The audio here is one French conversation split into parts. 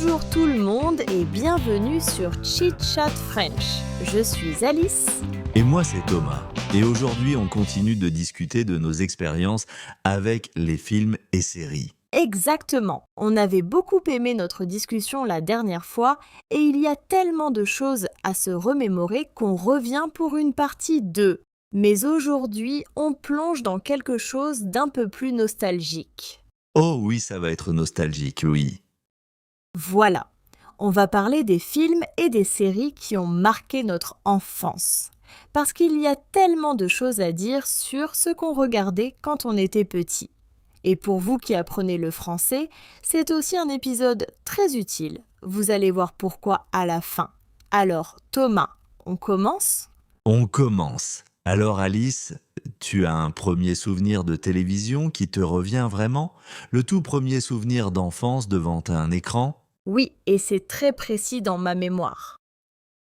Bonjour tout le monde et bienvenue sur Chit Chat French. Je suis Alice. Et moi c'est Thomas. Et aujourd'hui on continue de discuter de nos expériences avec les films et séries. Exactement. On avait beaucoup aimé notre discussion la dernière fois et il y a tellement de choses à se remémorer qu'on revient pour une partie 2. Mais aujourd'hui, on plonge dans quelque chose d'un peu plus nostalgique. Oh oui, ça va être nostalgique, oui. Voilà, on va parler des films et des séries qui ont marqué notre enfance. Parce qu'il y a tellement de choses à dire sur ce qu'on regardait quand on était petit. Et pour vous qui apprenez le français, c'est aussi un épisode très utile. Vous allez voir pourquoi à la fin. Alors, Thomas, on commence ? On commence. Alors Alice, tu as un premier souvenir de télévision qui te revient vraiment? Le tout premier souvenir d'enfance devant un écran? Oui, et c'est très précis dans ma mémoire.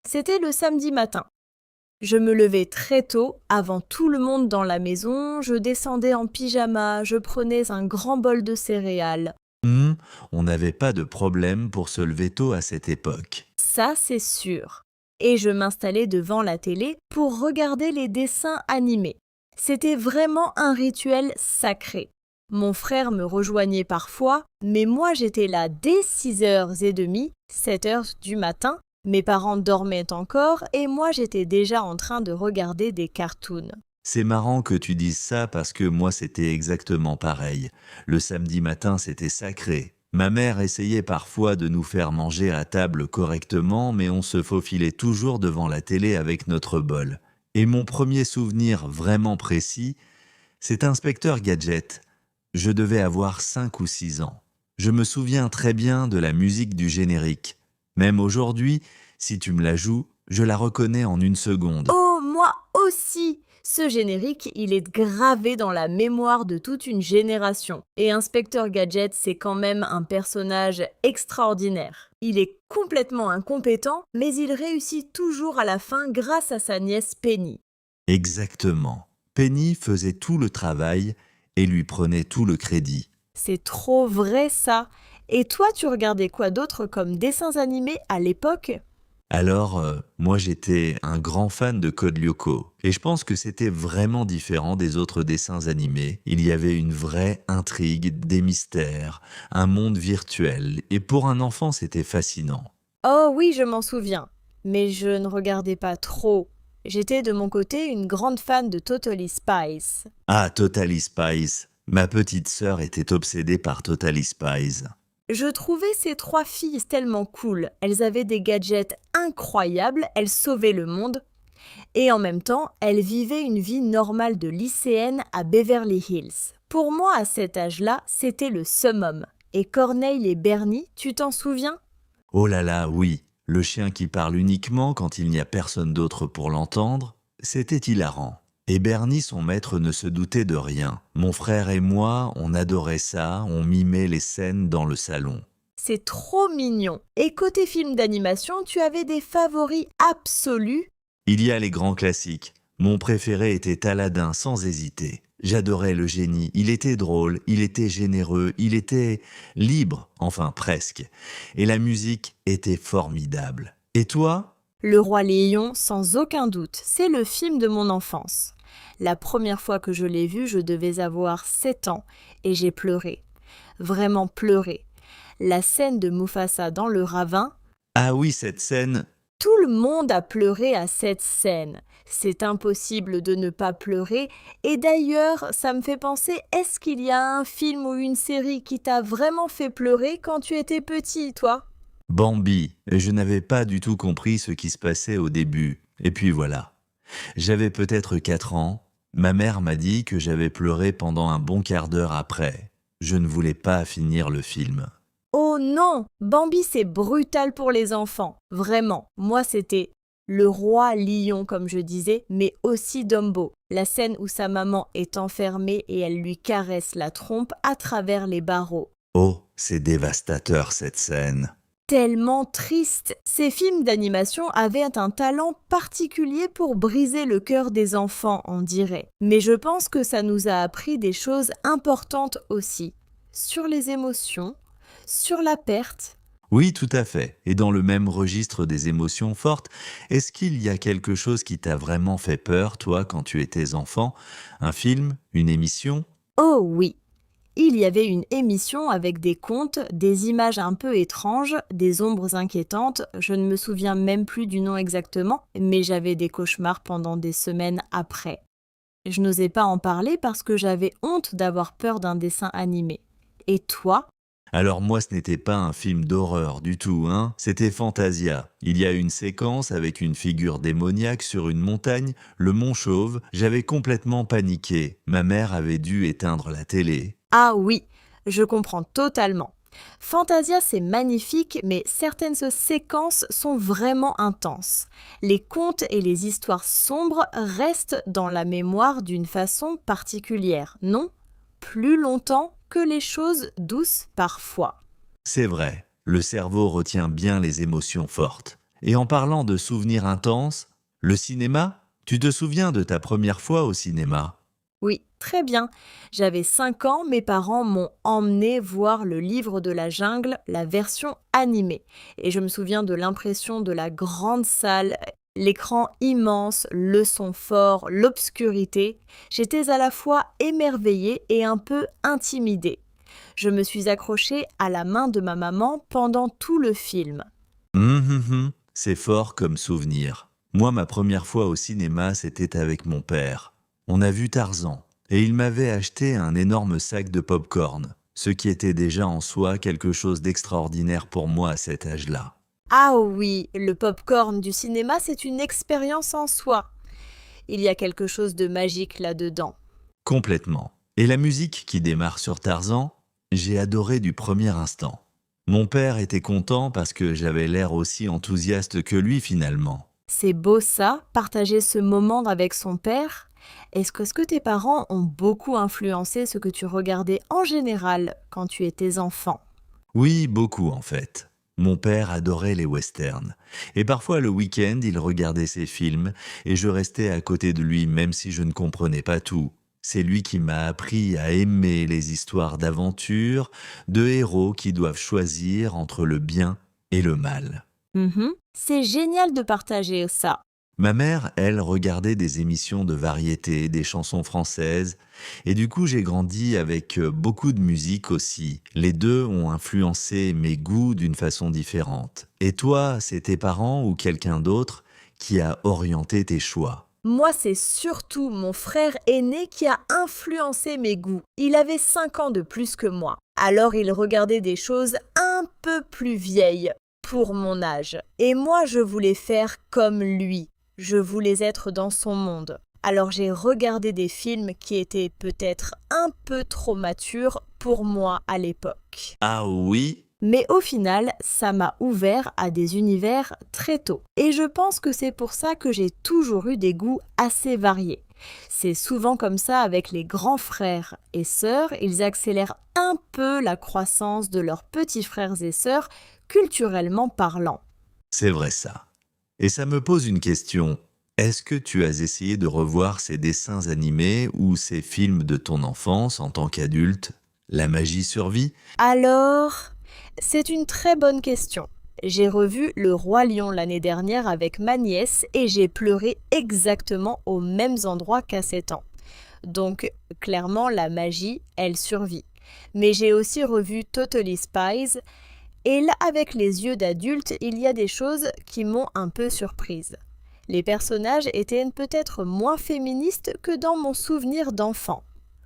C'était le samedi matin. Je me levais très tôt, avant tout le monde dans la maison, je descendais en pyjama, je prenais un grand bol de céréales. On n'avait pas de problème pour se lever tôt à cette époque. Ça, c'est sûr. Et je m'installais devant la télé pour regarder les dessins animés. C'était vraiment un rituel sacré. Mon frère me rejoignait parfois, mais moi j'étais là dès 6h30, 7h du matin. Mes parents dormaient encore et moi j'étais déjà en train de regarder des cartoons. C'est marrant que tu dises ça parce que moi c'était exactement pareil. Le samedi matin c'était sacré. Ma mère essayait parfois de nous faire manger à table correctement, mais on se faufilait toujours devant la télé avec notre bol. Et mon premier souvenir vraiment précis, c'est Inspecteur Gadget. Je devais avoir 5 ou 6 ans. Je me souviens très bien de la musique du générique. Même aujourd'hui, si tu me la joues, je la reconnais en une seconde. Oh, moi aussi! Ce générique, il est gravé dans la mémoire de toute une génération. Et Inspecteur Gadget, c'est quand même un personnage extraordinaire. Il est complètement incompétent, mais il réussit toujours à la fin grâce à sa nièce Penny. Exactement. Penny faisait tout le travail et lui prenait tout le crédit. C'est trop vrai ça! Et toi, tu regardais quoi d'autre comme dessins animés à l'époque ? Alors, moi j'étais un grand fan de Code Lyoko et je pense que c'était vraiment différent des autres dessins animés. Il y avait une vraie intrigue, des mystères, un monde virtuel et pour un enfant c'était fascinant. Oh oui, je m'en souviens. Mais je ne regardais pas trop. J'étais de mon côté une grande fan de Totally Spies. Ah, Totally Spies. Ma petite sœur était obsédée par Totally Spies. Je trouvais ces 3 filles tellement cool. Elles avaient des gadgets incroyables, elles sauvaient le monde. Et en même temps, elles vivaient une vie normale de lycéenne à Beverly Hills. Pour moi, à cet âge-là, c'était le summum. Et Corneille et Bernie, tu t'en souviens ? Oh là là, oui, le chien qui parle uniquement quand il n'y a personne d'autre pour l'entendre, c'était hilarant. Et Bernie, son maître, ne se doutait de rien. Mon frère et moi, on adorait ça, on mimait les scènes dans le salon. C'est trop mignon. Et côté film d'animation, tu avais des favoris absolus ? Il y a les grands classiques. Mon préféré était Aladdin, sans hésiter. J'adorais le génie, il était drôle, il était généreux, il était libre, enfin presque. Et la musique était formidable. Et toi ? Le Roi Lion, sans aucun doute, c'est le film de mon enfance. La première fois que je l'ai vu, je devais avoir 7 ans et j'ai pleuré. Vraiment pleuré. La scène de Mufasa dans le ravin, Ah oui, cette scène, tout le monde a pleuré à cette scène. C'est impossible de ne pas pleurer. Et d'ailleurs, ça me fait penser, est-ce qu'il y a un film ou une série qui t'a vraiment fait pleurer quand tu étais petit, toi ? Bambi, je n'avais pas du tout compris ce qui se passait au début. Et puis voilà. J'avais peut-être 4 ans. Ma mère m'a dit que j'avais pleuré pendant un bon quart d'heure après. Je ne voulais pas finir le film. Oh non, Bambi c'est brutal pour les enfants, vraiment. Moi c'était le roi lion comme je disais, mais aussi Dumbo. La scène où sa maman est enfermée et elle lui caresse la trompe à travers les barreaux. Oh, c'est dévastateur cette scène. Tellement triste. Ces films d'animation avaient un talent particulier pour briser le cœur des enfants, on dirait. Mais je pense que ça nous a appris des choses importantes aussi. Sur les émotions, sur la perte. Oui, tout à fait. Et dans le même registre des émotions fortes, est-ce qu'il y a quelque chose qui t'a vraiment fait peur, toi, quand tu étais enfant? Un film? Une émission? Oh oui, il y avait une émission avec des contes, des images un peu étranges, des ombres inquiétantes, je ne me souviens même plus du nom exactement, mais j'avais des cauchemars pendant des semaines après. Je n'osais pas en parler parce que j'avais honte d'avoir peur d'un dessin animé. Et toi? Alors moi, ce n'était pas un film d'horreur du tout, hein. C'était Fantasia. Il y a une séquence avec une figure démoniaque sur une montagne, le Mont Chauve. J'avais complètement paniqué. Ma mère avait dû éteindre la télé. Ah oui, je comprends totalement. Fantasia, c'est magnifique, mais certaines séquences sont vraiment intenses. Les contes et les histoires sombres restent dans la mémoire d'une façon particulière, non? Plus longtemps que les choses douces parfois. C'est vrai, le cerveau retient bien les émotions fortes. Et en parlant de souvenirs intenses, le cinéma? Tu te souviens de ta première fois au cinéma? Oui, très bien. J'avais 5 ans, mes parents m'ont emmené voir le livre de la jungle, la version animée. Et je me souviens de l'impression de la grande salle, l'écran immense, le son fort, l'obscurité. J'étais à la fois émerveillée et un peu intimidée. Je me suis accrochée à la main de ma maman pendant tout le film. C'est fort comme souvenir. Moi, ma première fois au cinéma, c'était avec mon père. On a vu Tarzan, et il m'avait acheté un énorme sac de pop-corn, ce qui était déjà en soi quelque chose d'extraordinaire pour moi à cet âge-là. Ah oui, le pop-corn du cinéma, c'est une expérience en soi. Il y a quelque chose de magique là-dedans. Complètement. Et la musique qui démarre sur Tarzan, j'ai adoré du premier instant. Mon père était content parce que j'avais l'air aussi enthousiaste que lui finalement. C'est beau ça, partager ce moment avec son père. Est-ce que tes parents ont beaucoup influencé ce que tu regardais en général quand tu étais enfant? Oui, beaucoup en fait. Mon père adorait les westerns. Et parfois le week-end, il regardait ses films et je restais à côté de lui même si je ne comprenais pas tout. C'est lui qui m'a appris à aimer les histoires d'aventure, de héros qui doivent choisir entre le bien et le mal. Mhm. C'est génial de partager ça. Ma mère, elle, regardait des émissions de variété, des chansons françaises, et du coup j'ai grandi avec beaucoup de musique aussi. Les deux ont influencé mes goûts d'une façon différente. Et toi, c'est tes parents ou quelqu'un d'autre qui a orienté tes choix? Moi, c'est surtout mon frère aîné qui a influencé mes goûts. Il avait 5 ans de plus que moi. Alors il regardait des choses un peu plus vieilles pour mon âge. Et moi, je voulais faire comme lui. Je voulais être dans son monde. Alors j'ai regardé des films qui étaient peut-être un peu trop matures pour moi à l'époque. Ah oui? Mais au final, ça m'a ouvert à des univers très tôt. Et je pense que c'est pour ça que j'ai toujours eu des goûts assez variés. C'est souvent comme ça avec les grands frères et sœurs, ils accélèrent un peu la croissance de leurs petits frères et sœurs, culturellement parlant. C'est vrai ça. Et ça me pose une question. Est-ce que tu as essayé de revoir ces dessins animés ou ces films de ton enfance en tant qu'adulte? La magie survit? Alors, c'est une très bonne question. J'ai revu Le Roi Lion l'année dernière avec ma nièce et j'ai pleuré exactement aux mêmes endroits qu'à 7 ans. Donc, clairement, la magie, elle survit. Mais j'ai aussi revu Totally Spies et là, avec les yeux d'adulte, il y a des choses qui m'ont un peu surprise. Les personnages étaient peut-être moins féministes que dans mon souvenir d'enfant.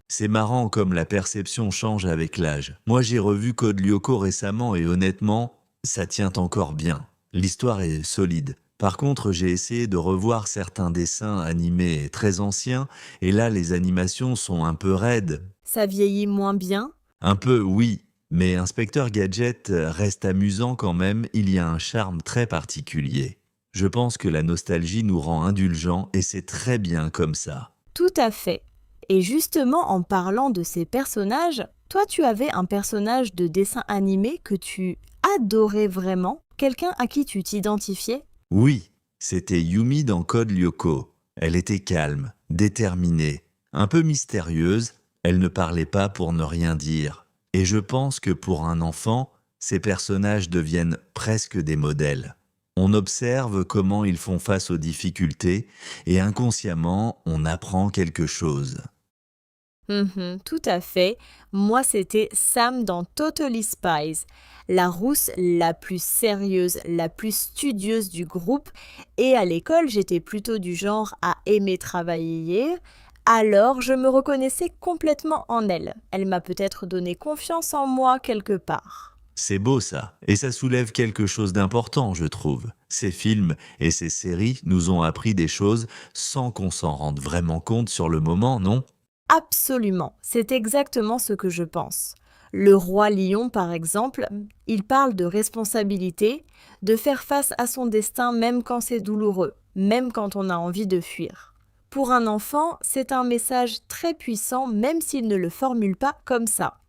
C'est marrant comme la perception change avec l'âge. Moi j'ai revu Code Lyoko récemment et honnêtement, ça tient encore bien. L'histoire est solide. Par contre, j'ai essayé de revoir certains dessins animés très anciens et là les animations sont un peu raides. Ça vieillit moins bien. Un peu, oui, mais Inspecteur Gadget reste amusant quand même, il y a un charme très particulier. Je pense que la nostalgie nous rend indulgents et c'est très bien comme ça. Tout à fait. Et justement, en parlant de ces personnages, toi tu avais un personnage de dessin animé que tu adorais vraiment, quelqu'un à qui tu t'identifiais? Oui, c'était Yumi dans Code Lyoko. Elle était calme, déterminée, un peu mystérieuse, elle ne parlait pas pour ne rien dire. Et je pense que pour un enfant, Ces personnages deviennent presque des modèles. On observe comment ils font face aux difficultés et inconsciemment, on apprend quelque chose. Tout à fait. Moi, c'était Sam dans Totally Spies, la rousse la plus sérieuse, la plus studieuse du groupe. Et à l'école, j'étais plutôt du genre à aimer travailler. Alors, je me reconnaissais complètement en elle. Elle m'a peut-être donné confiance en moi quelque part. C'est beau ça, et ça soulève quelque chose d'important, je trouve. Ces films et ces séries nous ont appris des choses sans qu'on s'en rende vraiment compte sur le moment, non? Absolument, c'est exactement ce que je pense. Le roi lion, par exemple, il parle de responsabilité, de faire face à son destin même quand c'est douloureux, même quand on a envie de fuir. Pour un enfant, c'est un message très puissant même s'il ne le formule pas comme ça.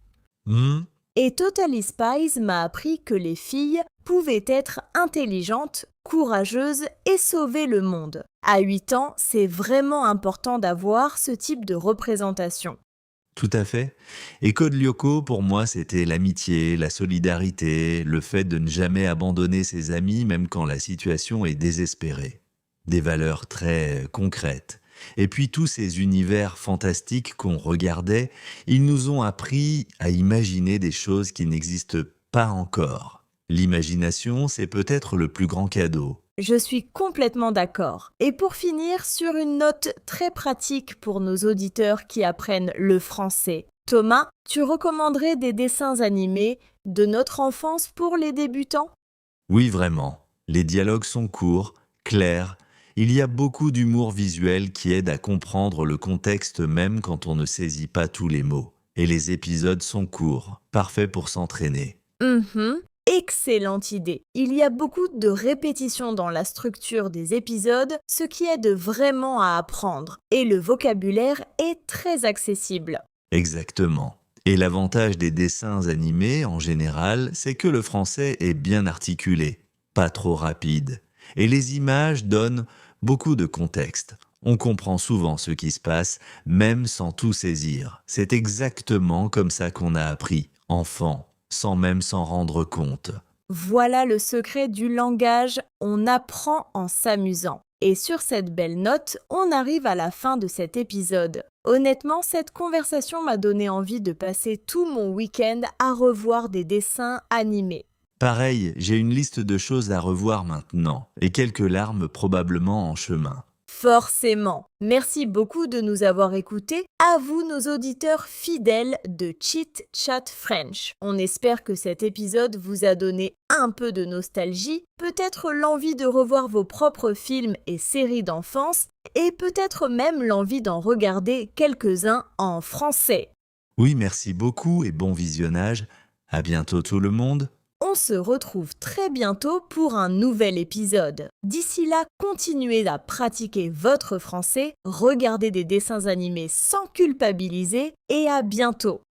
Hmm. Et Totally Spies m'a appris que les filles pouvaient être intelligentes, courageuses et sauver le monde. À 8 ans, c'est vraiment important d'avoir ce type de représentation. Tout à fait. Et Code Lyoko, pour moi, c'était l'amitié, la solidarité, le fait de ne jamais abandonner ses amis même quand la situation est désespérée. Des valeurs très concrètes. Et puis tous ces univers fantastiques qu'on regardait, ils nous ont appris à imaginer des choses qui n'existent pas encore. L'imagination, c'est peut-être le plus grand cadeau. Je suis complètement d'accord. Et pour finir, sur une note très pratique pour nos auditeurs qui apprennent le français, Thomas, tu recommanderais des dessins animés de notre enfance pour les débutants? Oui, vraiment. Les dialogues sont courts, clairs. Il y a beaucoup d'humour visuel qui aide à comprendre le contexte même quand on ne saisit pas tous les mots. Et les épisodes sont courts, parfaits pour s'entraîner. Mhm. Excellente idée. Il y a beaucoup de répétitions dans la structure des épisodes, ce qui aide vraiment à apprendre. Et le vocabulaire est très accessible. Exactement. Et l'avantage des dessins animés, en général, c'est que le français est bien articulé, pas trop rapide. Et les images donnent beaucoup de contexte. On comprend souvent ce qui se passe, même sans tout saisir. C'est exactement comme ça qu'on a appris, enfant, sans même s'en rendre compte. Voilà le secret du langage, on apprend en s'amusant. Et sur cette belle note, on arrive à la fin de cet épisode. Honnêtement, cette conversation m'a donné envie de passer tout mon week-end à revoir des dessins animés. Pareil, j'ai une liste de choses à revoir maintenant, et quelques larmes probablement en chemin. Forcément. Merci beaucoup de nous avoir écoutés. À vous, nos auditeurs fidèles de Chit Chat French. On espère que cet épisode vous a donné un peu de nostalgie, peut-être l'envie de revoir vos propres films et séries d'enfance, et peut-être même l'envie d'en regarder quelques-uns en français. Oui, merci beaucoup et bon visionnage. À bientôt tout le monde. On se retrouve très bientôt pour un nouvel épisode. D'ici là, continuez à pratiquer votre français, regardez des dessins animés sans culpabiliser et à bientôt.